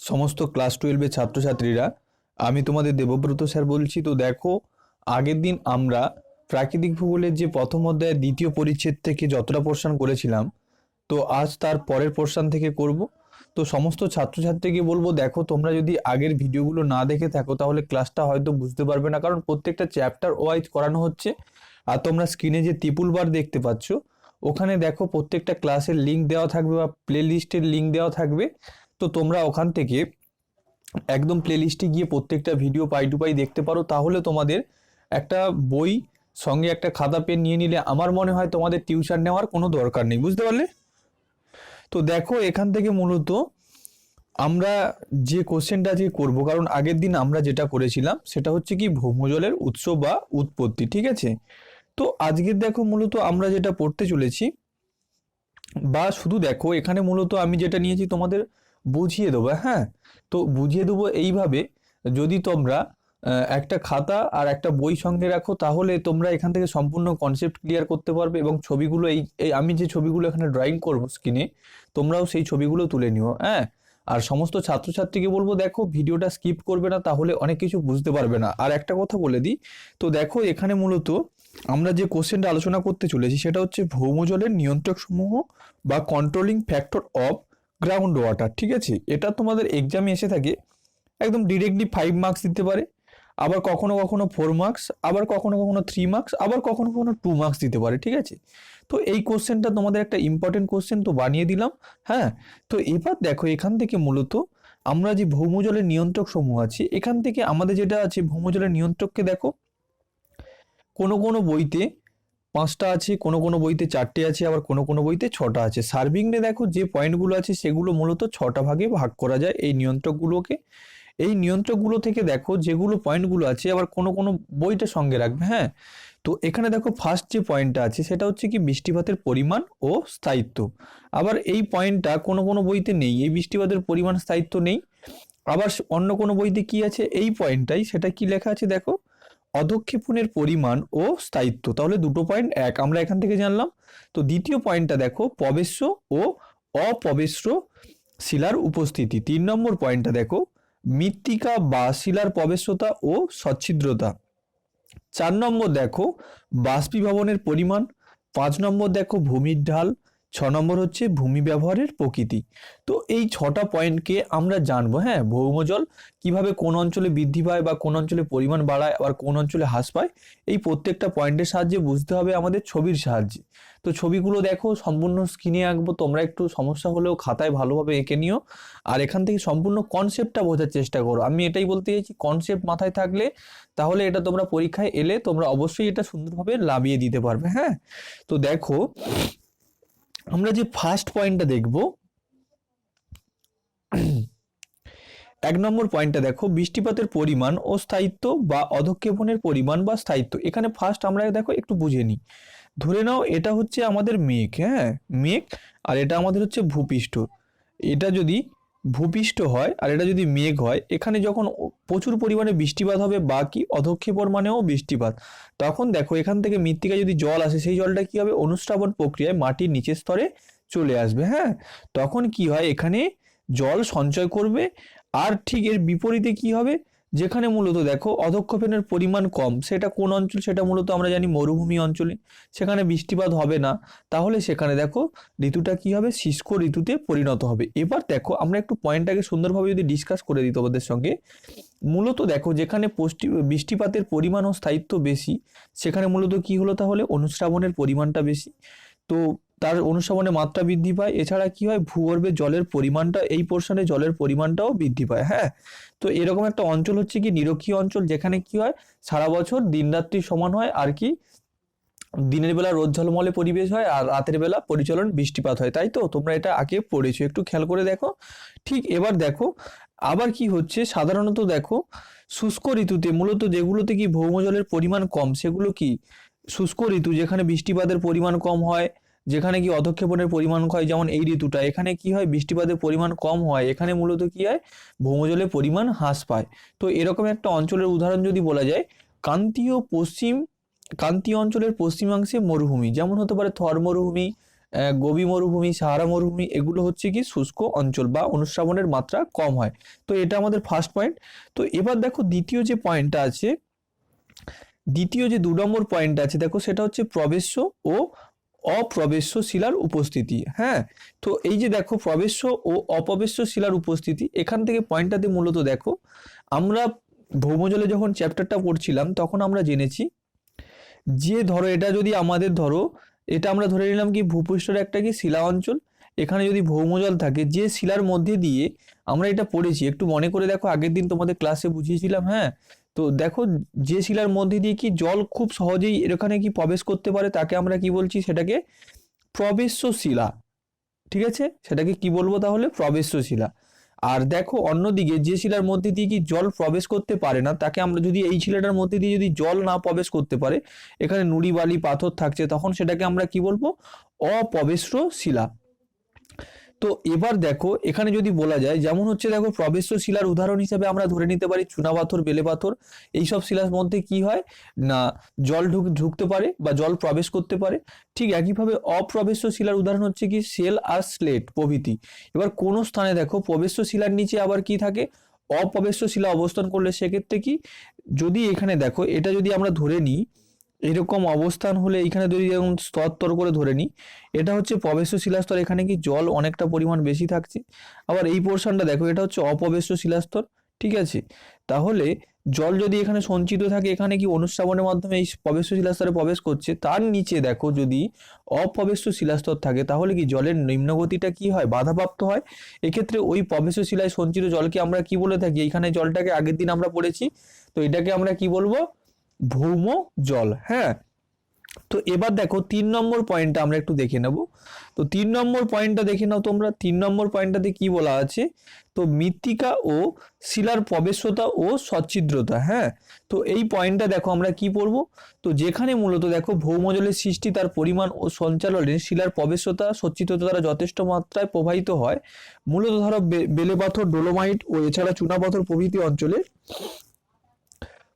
সমস্ত ক্লাস 12-এর ছাত্রছাত্রীরা, আমি তোমাদের দেবব্রত স্যার বলছি। তো দেখো, আগের দিন আমরা প্রাকৃতিক ভূগোলের যে প্রথম অধ্যায়ের দ্বিতীয় পরিচ্ছেদ থেকে যতটা পোর্শন করেছিলাম, তো আজ তার পরের পোর্শন থেকে করব। তো সমস্ত ছাত্রছাত্রীকে বলবো, দেখো তোমরা যদি আগের ভিডিওগুলো না দেখে থাকো তাহলে ক্লাসটা হয়তো বুঝতে পারবে না, কারণ প্রত্যেকটা চ্যাপ্টার ওয়াইজ করানো হচ্ছে। আর তোমরা স্ক্রিনে যে ত্রিপুল বার দেখতে পাচ্ছ, ওখানে দেখো প্রত্যেকটা ক্লাসের লিঙ্ক দেওয়া থাকবে বা প্লে লিস্টের লিঙ্ক দেওয়া থাকবে। তো তোমরা ওখান থেকে একদম প্লে লিস্টে গিয়ে প্রত্যেকটা ভিডিও পাই টু পাই দেখতে পারো। তাহলে তোমাদের একটা বই সঙ্গে একটা খাতা পেন নিয়ে নিলে আমার মনে হয় তোমাদের টিউশন নেওয়ার কোনো দরকার নেই। বুঝতে পারলে? তো দেখো, এখান থেকে মূলত আমরা যে কোশ্চেনটা আজকে করবো, কারণ আগের দিন আমরা যেটা করেছিলাম সেটা হচ্ছে কি ভৌমজলের উৎস বা উৎপত্তি, ঠিক আছে? তো আজকের দেখো মূলত আমরা যেটা পড়তে চলেছি, বা শুধু দেখো এখানে মূলত আমি যেটা নিয়েছি তোমাদের বুঝিয়ে দেবো। হ্যাঁ, তো বুঝিয়ে দেবো এইভাবে, যদি তোমরা একটা খাতা আর একটা বই সঙ্গে রাখো তাহলে তোমরা এখান থেকে সম্পূর্ণ কনসেপ্ট ক্লিয়ার করতে পারবে। এবং ছবিগুলো এই এই আমি যে ছবিগুলো এখানে ড্রয়িং করবো স্ক্রিনে, তোমরাও সেই ছবিগুলো তুলে নিও। হ্যাঁ, আর সমস্ত ছাত্রছাত্রীকে বলবো, দেখো ভিডিওটা স্কিপ করবে না, তাহলে অনেক কিছু বুঝতে পারবে না। আর একটা কথা বলে দিই, তো দেখো এখানে মূলত আমরা যে কোশ্চেনটা আলোচনা করতে চলেছি সেটা হচ্ছে ভৌমজলের নিয়ন্ত্রক সমূহ বা controlling factor of ground water, ঠিক আছে? এটা তোমাদের এক্সামে এসে থাকে, একদম ডিরেক্টলি 5 মার্কস দিতে পারে, আবার কখনো কখনো 4 মার্কস, আবার কখনো কখনো 3 মার্কস, আবার কখনো কখনো 2 মার্কস দিতে পারে, ঠিক আছে? তো এই কোশ্চেনটা তোমাদের একটা ইম্পর্টেন্ট কোশ্চেন, তো বানিয়ে দিলাম। হ্যাঁ, তো এবার দেখো এখান থেকে মূলত আমরা যে ভৌমজলের নিয়ন্ত্রক সমূহ আছে, এখান থেকে আমাদের যেটা আছে ভৌমজলের নিয়ন্ত্রককে দেখো কোনো কোনো বইতে 5টা আছে, কোনো কোনো বইতে 4টে আছে, আবার কোনো কোনো বইতে 6টা আছে। সার্ভিংয়ে দেখো যে পয়েন্টগুলো আছে সেগুলো মূলত 6টা ভাগে ভাগ করা যায় এই নিয়ন্ত্রকগুলোকে। এই নিয়ন্ত্রকগুলো থেকে দেখো যেগুলো পয়েন্টগুলো আছে আবার কোনো কোনো বইটা সঙ্গে রাখবে। হ্যাঁ, তো এখানে দেখো ফার্স্ট যে পয়েন্টটা আছে সেটা হচ্ছে কি বৃষ্টিপাতের পরিমাণ ও স্থায়িত্ব। আবার এই পয়েন্টটা কোনো কোনো বইতে নেই, এই বৃষ্টিপাতের পরিমাণ স্থায়িত্ব নেই। আবার অন্য কোনো বইতে কি আছে এই পয়েন্টটাই, সেটা কি লেখা আছে দেখো, অধক্ষেপণের পরিমাণ ও স্থায়িত্ব। তাহলে দুটো পয়েন্ট এক আমরা এখান থেকে জানলাম। তো দ্বিতীয় পয়েন্টটা দেখো প্রবেশ্য ও অপ্রবেশ্য শিলার উপস্থিতি। 3 নম্বর পয়েন্টটা দেখো মৃত্তিকা বা শিলার প্রবেশ্যতা ও সচ্ছিদ্রতা। 4 নম্বর দেখো বাষ্পীভবনের পরিমাণ। 5 নম্বর দেখো ভূমির ঢাল। 6 নম্বর হচ্ছে ভূমি ব্যবহারের প্রকৃতি। তো এই 6টা পয়েন্টকে আমরা জানবো। হ্যাঁ, ভৌমজল কিভাবে কোন অঞ্চলে বৃদ্ধি পায় বা কোন অঞ্চলে পরিমাণ বাড়ায় আবার কোন অঞ্চলে হ্রাস পায়, এই প্রত্যেকটা পয়েন্টের সাহায্যে বুঝতে হবে আমাদের ছবির সাহায্যে। তো ছবিগুলো দেখো সম্পূর্ণ স্ক্রিনে আঁকবো, তোমরা একটু সমস্যা হলেও খাতায় ভালোভাবে এঁকে নিও। আর এখান থেকে সম্পূর্ণ কনসেপ্টটা বোঝার চেষ্টা করো। আমি এটাই বলতে চাইছি, কনসেপ্ট মাথায় থাকলে তাহলে এটা তোমরা পরীক্ষায় এলে তোমরা অবশ্যই এটা সুন্দরভাবে লাভিয়ে দিতে পারবে। হ্যাঁ, তো দেখো আমরা যে ফার্স্ট পয়েন্টটা দেখব, 1 নম্বর পয়েন্টটা দেখো বৃষ্টিপাতের পরিমাণ ও স্থায়িত্ব বা অধক্ষেপণের পরিমাণ বা স্থায়িত্ব। এখানে ফার্স্ট আমরা দেখো একটু বুঝে নিই। ধরে নাও এটা হচ্ছে আমাদের মেঘ। হ্যাঁ, মেঘ, আর এটা আমাদের হচ্ছে ভূপৃষ্ঠ। এটা যদি ভূপৃষ্ঠ হয় আর এটা যদি মেঘ হয়, এখানে যখন প্রচুর পরিমাণে বৃষ্টিপাত হবে বা কি অধক্ষেপণ মানেও বৃষ্টিপাত, তখন দেখো এখান থেকে মৃত্তিকায় যদি জল আসে সেই জলটা কি হবে অনুস্রাবণ প্রক্রিয়ায় মাটির নিচের স্তরে চলে আসবে। হ্যাঁ, তখন কি হয় এখানে জল সঞ্চয় করবে। আর ঠিক এর বিপরীতে কি হবে, যেখানে মূলত দেখো অধক্ষেপণের পরিমাণ কম, সেটা কোন অঞ্চল, সেটা মূলত আমরা জানি মরুভূমি অঞ্চলে, সেখানে বৃষ্টিপাত হবে না। তাহলে সেখানে দেখো ঋতুটা কি হবে শুষ্ক ঋতুতে পরিণত হবে। এবার দেখো আমরা একটু পয়েন্টটাকে সুন্দরভাবে যদি ডিসকাস করে দিই তোমাদের সঙ্গে, মূলত দেখো যেখানে বৃষ্টিপাতের পরিমাণ ও স্থায়িত্ব বেশি, সেখানে মূলত কি হলো তাহলে অনুস্রাবণের পরিমাণটা বেশি, তো তার অনুস্রাবণের মাত্রা বৃদ্ধি পায়। এছাড়া কি হয় ভূগর্ভে জলের পরিমাণটা এই পোর্শনে জলের পরিমাণটাও বৃদ্ধি পায়। হ্যাঁ, তো এরকম একটা অঞ্চল হচ্ছে কি নিরক্ষীয় অঞ্চল, যেখানে কি হয় সারা বছর দিন রাত্রি সমান হয়, আর কি দিনের বেলা রোদ ঝলমলে পরিবেশ হয় আর রাতের বেলা পরিচলন বৃষ্টিপাত হয়। তাই তো তোমরা এটা আগে পড়েছো, একটু খেয়াল করে দেখো। ঠিক এবার দেখো আবার কি হচ্ছে, সাধারণত দেখো শুষ্ক ঋতুতে মূলত যেগুলোতে কি ভৌমজলের পরিমাণ কম সেগুলো কি শুষ্ক ঋতু, যেখানে বৃষ্টিপাতের পরিমাণ কম হয়, যেখানে কি অধক্ষেপণের পরিমাণ হয়, যেমন এই ঋতুটা এখানে কি হয় বৃষ্টিপাতের পরিমাণ কম হয়, এখানে মূলত কি হয় ভৌমজলের পরিমাণ হ্রাস পায়। তো এরকম একটা অঞ্চলের উদাহরণ যদি বলা যায়, ক্রান্তীয় অঞ্চলের পশ্চিমাংশে মরুভূমি, যেমন হতে পারে থর মরুভূমি, গোবি মরুভূমি, সাহারা মরুভূমি, এগুলো হচ্ছে কি শুষ্ক অঞ্চল বা অনুশ্রাবণের মাত্রা কম হয়। তো এটা আমাদের ফার্স্ট পয়েন্ট। তো এবার দেখো দ্বিতীয় যে পয়েন্টটা আছে, দ্বিতীয় যে 2 নম্বর পয়েন্ট আছে দেখো, সেটা হচ্ছে প্রবেশ্য ও অপ্রবেশ্য শিলার উপস্থিতি। হ্যাঁ, তো এই যে দেখো প্রবেশ্য ও অপ্রবেশ্য শিলার উপস্থিতি, এখান থেকে পয়েন্টটাতে মূলত দেখো আমরা ভৌমজলে যখন চ্যাপ্টারটা পড়ছিলাম তখন আমরা জেনেছি যে ধরো এটা যদি আমাদের ধরো এটা আমরা ধরে নিলাম কি ভূপৃষ্ঠের একটা কি শিলা অঞ্চল, এখানে যদি ভৌমজল থাকে, যে শিলার মধ্যে দিয়ে আমরা এটা পড়েছি, একটু মনে করে দেখো, আগের দিন তোমাদের ক্লাসে বুঝিয়েছিলাম। হ্যাঁ, তো দেখো যে শিলার মধ্যে দিয়ে কি জল খুব সহজেই এখানে কি প্রবেশ করতে পারে, তাকে আমরা কি বলছি, সেটাকে প্রবেশ্য শিলা। ঠিক আছে, সেটাকে কি বলবো তাহলে, প্রবেশ্য শিলা। আর দেখো অন্যদিকে যে শিলার মধ্যে দিয়ে কি জল প্রবেশ করতে পারে না, তাকে আমরা যদি এই শিলাটার মধ্যে দিয়ে যদি জল না প্রবেশ করতে পারে, এখানে নুড়ি বালি পাথর থাকছে, তখন সেটাকে আমরা কি বলবো, অপ্রবেশ্য শিলা। তো এবার দেখো এখানে যদি বলা যায়, যেমন হচ্ছে দেখো প্রবেশ্য শিলার উদাহরণ হিসেবে আমরা ধরে নিতে পারি চুনাপাথর, বেলে পাথর। এইসব শিলার মধ্যে কি হয় না, জল ঢুকতে পারে বা জল প্রবেশ করতে পারে। ঠিক একইভাবে অপ্রবেশ্য শিলার উদাহরণ হচ্ছে কি সেল আর স্লেট প্রভৃতি। এবার কোনো স্থানে দেখো প্রবেশ্য শিলার নিচে আবার কি থাকে, অপ্রবেশ্য শিলা অবস্থান করলে সেক্ষেত্রে কি, যদি এখানে দেখো এটা যদি আমরা ধরে নিই এরকম অবস্থান হলে, এইখানে যদি যেমন স্তর করে ধরে নিই, এটা হচ্ছে প্রবেশ্য শিলাস্তর, এখানে কি জল অনেকটা পরিমাণ বেশি থাকছে। আবার এই পোর্শনটা দেখো, এটা হচ্ছে অপ্রবেশ্য শিলাস্তর। ঠিক আছে, তাহলে জল যদি এখানে সঞ্চিত থাকে, এখানে কি অনুশ্রাবণের মাধ্যমে এই প্রবেশ্য শিলাস্তরে প্রবেশ করছে, তার নিচে দেখো যদি অপ্রবেশ্য শিলাস্তর থাকে, তাহলে কি জলের নিম্নগতিটা কি হয়, বাধাপ্রাপ্ত হয়। এক্ষেত্রে ওই প্রবেশ্য শিলায় সঞ্চিত জলকে আমরা কি বলে থাকি, এইখানে জলটাকে আগের দিন আমরা পড়েছি, তো এটাকে আমরা কি বলবো, ভৌম জল। হ্যাঁ, তো এবার দেখো 3 নম্বর পয়েন্টটা আমরা একটু দেখে নেব। তো 3 নম্বর পয়েন্টটা দেখে নাও তোমরা। 3 নম্বর পয়েন্টটাতে কি বলা আছে, তো মৃত্তিকা ও শিলার প্রবেশ্যতা ও সচ্ছিদ্রতা। হ্যাঁ, তো এই পয়েন্টটা দেখো আমরা কি পড়বো, তো যেখানে মূলত দেখো ভৌমজলের সৃষ্টি, তার পরিমাণ ও সঞ্চালনে শিলার প্রবেশ্যতা সচ্ছিদ্রতা দ্বারা যথেষ্ট মাত্রায় প্রবাহিত হয়। মূলত ধরো বেলে পাথর, ডোলোমাইট ও এছাড়া চুনাপাথর প্রভৃতি অঞ্চলে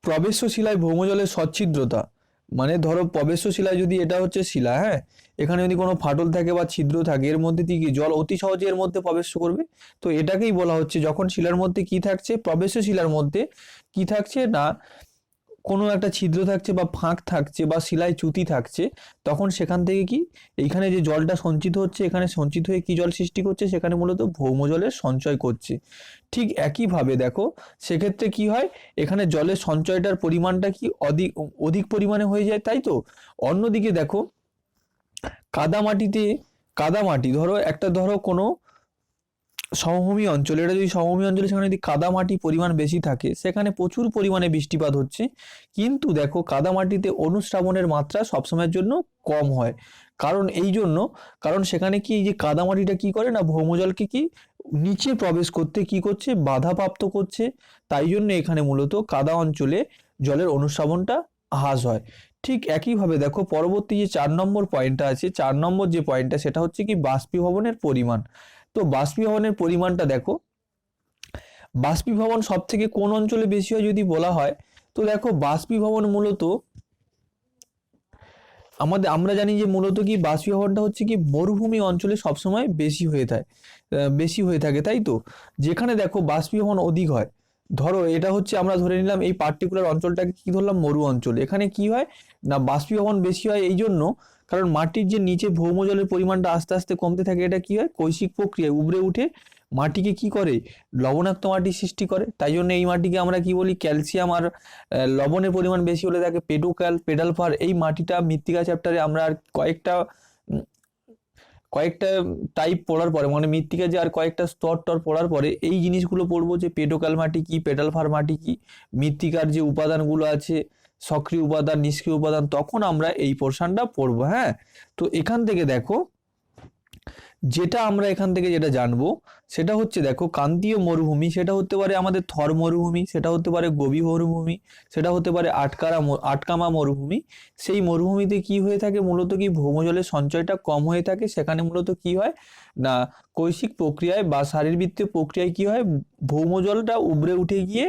প্রবেশ্য শিলায় ভৌমজলের সচ্ছিদ্রতা, মানে ধরো প্রবেশ্য শিলায় যদি এটা হচ্ছে শিলা, হ্যাঁ, এখানে যদি কোনো ফাটল থাকে বা ছিদ্র থাকে, এর মধ্যে দিয়ে কি জল অতি সহজে এর মধ্যে প্রবেশ করবে। তো এটাকেই বলা হচ্ছে যখন শিলার মধ্যে কি থাকছে, প্রবেশ্য শিলার মধ্যে কি থাকছে না, কোনো একটা ছিদ্র থাকছে বা ফাঁক থাকছে বা শিলায় চ্যুতি থাকছে, তখন সেখান থেকে কি এইখানে যে জলটা সঞ্চিত হচ্ছে, এখানে সঞ্চিত হয়ে কি জল সৃষ্টি করছে, সেখানে মূলত ভৌমজলের সঞ্চয় করছে। ঠিক একইভাবে দেখো সেক্ষেত্রে কি হয়, এখানে জলের সঞ্চয়টার পরিমাণটা কি অধিক অধিক পরিমাণে হয়ে যায়, তাই তো। অন্যদিকে দেখো কাদামাটিতে, কাদামাটি ধরো একটা, ধরো কোনো সমভূমি অঞ্চল, এটা যদি সমভূমি অঞ্চলে সেখানে যদি কাদামাটি পরিমাণ বেশি থাকে, সেখানে প্রচুর পরিমাণে বৃষ্টিপাত হচ্ছে, কিন্তু দেখো কাদামাটিতে অনুশ্রাবণের মাত্রা সবসময়ের জন্য কম হয়। কারণ এই জন্য, কারণ সেখানে কি এই যে কাদামাটিটা কি করে না, ভৌমজলকে কি নিচে প্রবেশ করতে কি করছে, বাধাপ্রাপ্ত করছে। তাই জন্য এখানে মূলত কাদা অঞ্চলে জলের অনুশ্রাবণটা হ্রাস হয়। ঠিক একইভাবে দেখো পরবর্তী যে 4 নম্বর পয়েন্টটা আছে, 4 নম্বর যে পয়েন্টটা, সেটা হচ্ছে কি বাষ্পীভবনের পরিমাণ। তো বাষ্পীভবনের পরিমাণটা দেখো, বাষ্পীভবন সব থেকে কোন অঞ্চলে বেশি হয় যদি বলা হয়, তো দেখো বাষ্পীভবন মূলত আমরা জানি যে মূলত কি বাষ্পীভবনটা হচ্ছে কি মরুভূমি অঞ্চলে সবসময় বেশি হয়ে থাকে, তাই তো। যেখানে দেখো বাষ্পীভবন অধিক হয়, ধরো এটা হচ্ছে আমরা ধরে নিলাম এই পার্টিকুলার অঞ্চলটাকে কি ধরলাম, মরু অঞ্চল। এখানে কি হয় না, বাষ্পীভবন বেশি হয় এই জন্য, কারণ মাটির যে নিচে ভৌমজলের পরিমাণটা আস্তে আস্তে কমতে থাকে, এটা কি হয়, কৈশিক প্রক্রিয়ায় উবরে উঠে মাটিকে কি করে, লবণাক্ত মাটি সৃষ্টি করে। তাই জন্য এই মাটিকে আমরা কি বলি, ক্যালসিয়াম আর লবণের পরিমাণ বেশি হলে থাকে পেডালফার। এই মাটিটা মৃত্তিকা চ্যাপ্টারে আমরা আর উম, কয়েকটা টাইপ পড়ার পরে, মানে মৃত্তিকা যে আর কয়েকটা স্তর পড়ার পরে এই জিনিসগুলো পড়বো, যে পেডোকাল মাটি কি, পেডালফার মাটি কি, মৃত্তিকার যে উপাদানগুলো আছে, সক্রিয় উপাদান, নিষ্ক্রিয় উপাদান, তখন আমরা এই পোর্শনটা পড়বো। হ্যাঁ, তো এখান থেকে দেখো যেটা আমরা এখান থেকে যেটা জানবো, সেটা হচ্ছে দেখো ক্রান্তীয় মরুভূমি, সেটা হতে পারে আমাদের থর মরুভূমি, সেটা হতে পারে গোবি মরুভূমি, সেটা হতে পারে আটকামা মরুভূমি। সেই মরুভূমিতে কি হয়ে থাকে, মূলত কি ভৌমজলের সঞ্চয়টা কম হয়ে থাকে। সেখানে মূলত কি হয় না, কৈশিক প্রক্রিয়ায় বা শারীরবৃত্তীয় প্রক্রিয়ায় কি হয়, ভৌমজলটা উবরে উঠে গিয়ে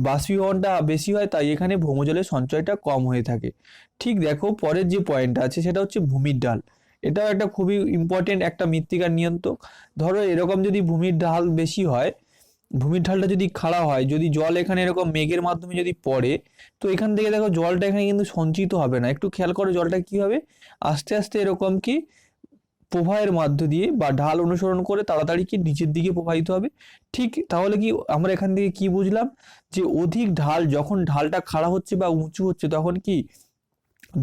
বাষ্পীভবনটা বেশি হয়, তাই এখানে ভৌমজলের সঞ্চয়টা কম হয়ে থাকে। ঠিক দেখো পরের যে পয়েন্টটা আছে সেটা হচ্ছে ভূমির ঢাল। এটাও একটা খুবই ইম্পর্টেন্ট একটা মৃত্তিকার নিয়ন্ত্রক। ধরো এরকম যদি ভূমির ঢাল বেশি হয়, ভূমির ঢালটা যদি খাড়া হয়, যদি জল এখানে এরকম মেঘের মাধ্যমে যদি পড়ে, তো এখান থেকে দেখো জলটা এখানে কিন্তু সঞ্চিত হবে না। একটু খেয়াল করো জলটা কি হবে, আস্তে আস্তে এরকম কি প্রবাহের মধ্য দিয়ে বা ঢাল অনুসরণ করে তাড়াতাড়ি কি নিচের দিকে প্রবাহিত হবে। ঠিক তাহলে কি আমরা এখান থেকে কি বুঝলাম, যে অধিক ঢাল, যখন ঢালটা খাড়া হচ্ছে বা উঁচু হচ্ছে তখন কি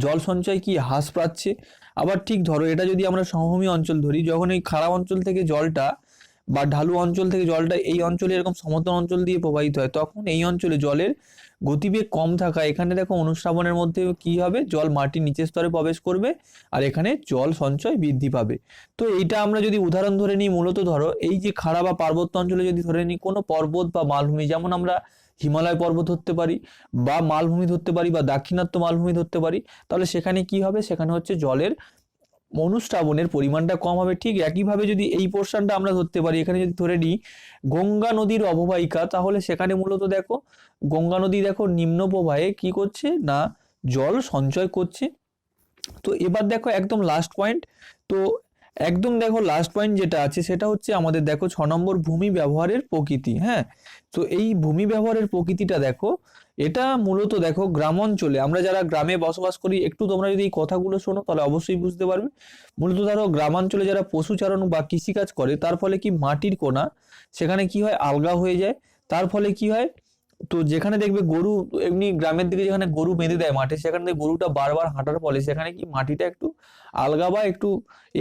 জল সঞ্চয় কি হ্রাস পাচ্ছে। আবার ঠিক ধরো এটা যদি আমরা সমভূমি অঞ্চল ধরি, যখন এই খাড়া অঞ্চল থেকে জলটা বা ঢালু অঞ্চল থেকে জলটা এই অঞ্চলে এরকম সমতল অঞ্চল দিয়ে প্রবাহিত হয়, তখন এই অঞ্চলে জলের গতিবেগ কম থাকা, এখানে দেখো অনুশ্রাবণের মধ্যে কি হবে, জল মাটির নিচের স্তরে প্রবেশ করবে আর এখানে জল সঞ্চয় বৃদ্ধি পাবে। তো এইটা আমরা যদি উদাহরণ ধরে নিই, মূলত ধরো এই যে খাড়া বা পার্বত্য অঞ্চলে যদি ধরে নিই কোনো পর্বত বা মালভূমি, যেমন আমরা হিমালয় পর্বত ধরতে পারি বা মালভূমি ধরতে পারি বা দাক্ষিণাত্য মালভূমি ধরতে পারি, তাহলে সেখানে কি হবে, সেখানে হচ্ছে জলের অনুশ্রাবণের পরিমাণটা কম হবে। ঠিক একইভাবে যদি এই পোর্শনটা আমরা ধরতে পারি, এখানে যদি ধরে নিই গঙ্গা নদীর অববাহিকা, তাহলে সেখানে মূলত দেখো গঙ্গা নদী দেখো নিম্ন প্রবাহে কি করছে না, জল সঞ্চয় করছে। তো এবার দেখো একদম লাস্ট পয়েন্ট, তো একদম দেখো লাস্ট পয়েন্ট যেটা আছে সেটা হচ্ছে আমাদের দেখো 6 নম্বর ভূমি ব্যবহারের প্রকৃতি। হ্যাঁ, তো এই ভূমি ব্যবহারের প্রকৃতিটা দেখো, এটা মূলত দেখো গ্রাম অঞ্চলে আমরা যারা গ্রামে বসবাস করি, একটু তোমরা যদি এই কথাগুলো শোনো তাহলে অবশ্যই বুঝতে পারবে। মূলত ধরো গ্রামাঞ্চলে যারা পশুচারণ বা কৃষিকাজ করে, তার ফলে কি মাটির কোনা সেখানে কি হয়, আলগা হয়ে যায়। তার ফলে কি হয়, তো যেখানে দেখবে গরু, এমনি গ্রামের দিকে যেখানে গরু বেঁধে দেয় মাঠে, সেখানে গরুটা বারবার হাঁটার ফলে সেখানে কি মাটিটা একটু আলগা বা একটু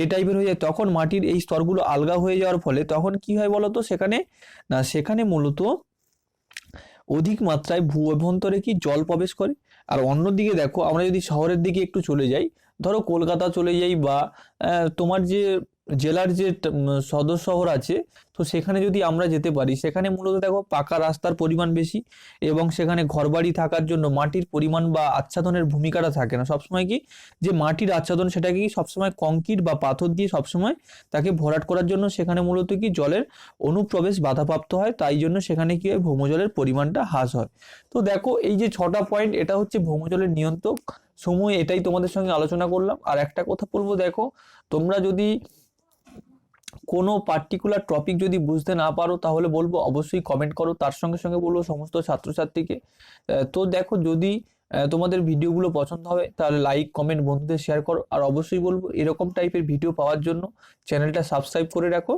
এ টাইপের হয়ে যায়। তখন মাটির এই স্তরগুলো আলগা হয়ে যাওয়ার ফলে তখন কি হয় বলতো, সেখানে না সেখানে মূলত অধিক মাত্রায় ভূ অভ্যন্তরে কি জল প্রবেশ করে। আর অন্যদিকে দেখো আমরা যদি শহরের দিকে একটু চলে যাই, ধরো কলকাতা চলে যাই বা তোমার যে জেলার যে সদর শহর আছে, তো সেখানে যদি আমরা যেতে পারি, সেখানে মূলত দেখো পাকা রাস্তার পরিমাণ বেশি এবং সেখানে ঘরবাড়ি থাকার জন্য মাটির পরিমাণ বা আচ্ছাদনের ভূমিকাটা থাকে না। সবসময় কি যে মাটির আচ্ছাদন সেটাকে কি সবসময় কংক্রিট বা পাথর দিয়ে সবসময় তাকে ভরাট করার জন্য সেখানে মূলত কি জলের অনুপ্রবেশ বাধাপ্রাপ্ত হয়, তাই জন্য সেখানে কি হয়, ভৌমজলের পরিমাণটা হ্রাস হয়। তো দেখো এই যে 6টা পয়েন্ট, এটা হচ্ছে ভৌমজলের নিয়ন্ত্রক সমূহ, এটাই তোমাদের সঙ্গে আলোচনা করলাম। আর একটা কথা বলবো, দেখো তোমরা যদি কোনো পার্টিকুলার টপিক যদি বুঝতে না পারো তাহলে বলবো অবশ্যই কমেন্ট করো, তার সঙ্গে সঙ্গে বলবো সমস্ত ছাত্রছাত্রীকে। তো দেখো যদি তোমাদের ভিডিওগুলো পছন্দ হবে তাহলে লাইক কমেন্ট বন্ধুদের শেয়ার করো। আর অবশ্যই বলবো এরকম টাইপের ভিডিও পাওয়ার জন্য চ্যানেলটা সাবস্ক্রাইব করে রাখো।